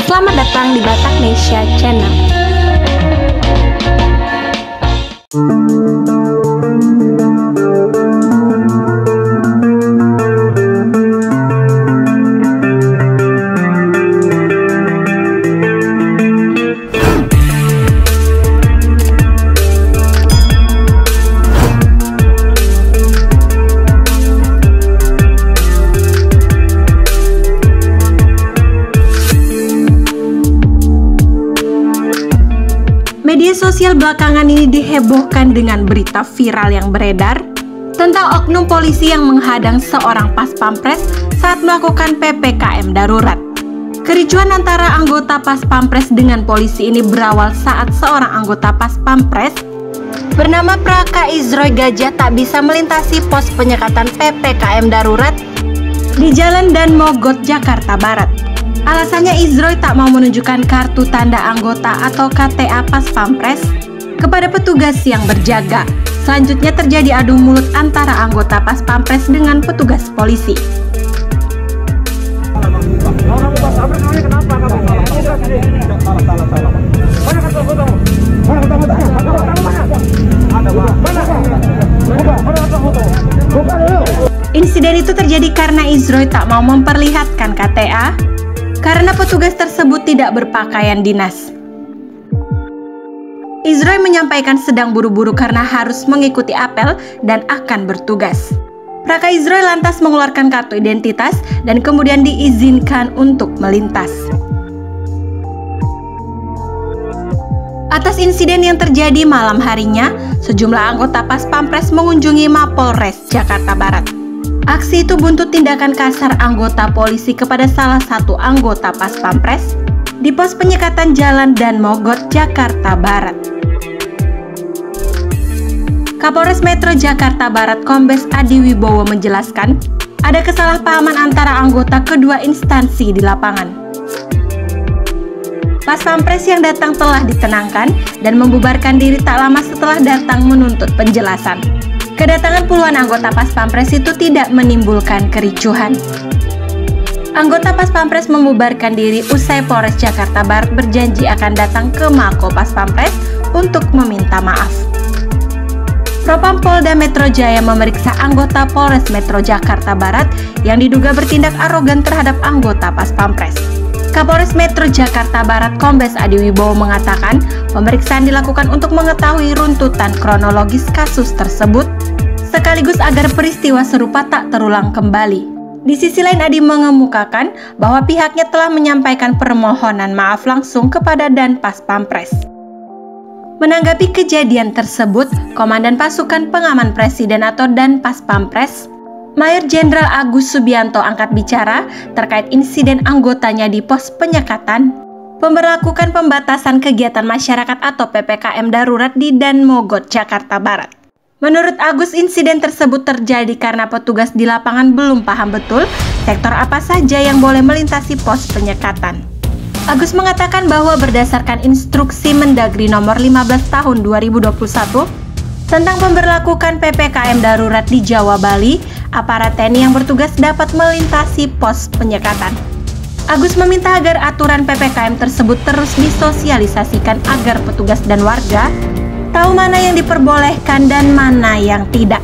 selamat datang di Bataknesia Channel. Media sosial belakangan ini dihebohkan dengan berita viral yang beredar tentang oknum polisi yang menghadang seorang pas pampres saat melakukan PPKM darurat. Kericuhan antara anggota pas pampres dengan polisi ini berawal saat seorang anggota pas pampres bernama Praka Izroy Gajah tak bisa melintasi pos penyekatan PPKM darurat di Jalan Dan Mogot, Jakarta Barat. Alasannya Izroy tak mau menunjukkan kartu tanda anggota atau KTA pas pampres kepada petugas yang berjaga. Selanjutnya terjadi adu mulut antara anggota pas pampres dengan petugas polisi. Insiden itu terjadi karena Izroy tak mau memperlihatkan KTA karena petugas tersebut tidak berpakaian dinas. Izroy menyampaikan sedang buru-buru karena harus mengikuti apel dan akan bertugas. Praka Izroy lantas mengeluarkan kartu identitas dan kemudian diizinkan untuk melintas. Atas insiden yang terjadi malam harinya, sejumlah anggota pas pampres mengunjungi Mapolres Jakarta Barat. Aksi itu buntut tindakan kasar anggota polisi kepada salah satu anggota pas pampres di pos penyekatan Jalan Dan Mogot, Jakarta Barat. Kapolres Metro Jakarta Barat Kombes Adi Wibowo menjelaskan ada kesalahpahaman antara anggota kedua instansi di lapangan. Pas pampres yang datang telah ditenangkan dan membubarkan diri tak lama setelah datang menuntut penjelasan. Kedatangan puluhan anggota pas pampres itu tidak menimbulkan kericuhan. Anggota pas pampres membubarkan diri usai Polres Jakarta Barat berjanji akan datang ke Mako Pas Pampres untuk meminta maaf. Propam Polda Metro Jaya memeriksa anggota Polres Metro Jakarta Barat yang diduga bertindak arogan terhadap anggota pas pampres. Kapolres Metro Jakarta Barat Kombes Adi Wibowo mengatakan pemeriksaan dilakukan untuk mengetahui runtutan kronologis kasus tersebut sekaligus agar peristiwa serupa tak terulang kembali. Di sisi lain Adi mengemukakan bahwa pihaknya telah menyampaikan permohonan maaf langsung kepada Danpas Pampres. Menanggapi kejadian tersebut, Komandan Pasukan Pengaman Presiden atau Danpas Pampres Mayor Jenderal Agus Subianto angkat bicara terkait insiden anggotanya di pos penyekatan pemberlakukan pembatasan kegiatan masyarakat atau PPKM darurat di Dan Mogot, Jakarta Barat. Menurut Agus, insiden tersebut terjadi karena petugas di lapangan belum paham betul sektor apa saja yang boleh melintasi pos penyekatan. Agus mengatakan bahwa berdasarkan instruksi Mendagri nomor 15 tahun 2021 tentang pemberlakukan PPKM darurat di Jawa Bali, aparat TNI yang bertugas dapat melintasi pos penyekatan. Agus meminta agar aturan PPKM tersebut terus disosialisasikan agar petugas dan warga tahu mana yang diperbolehkan dan mana yang tidak.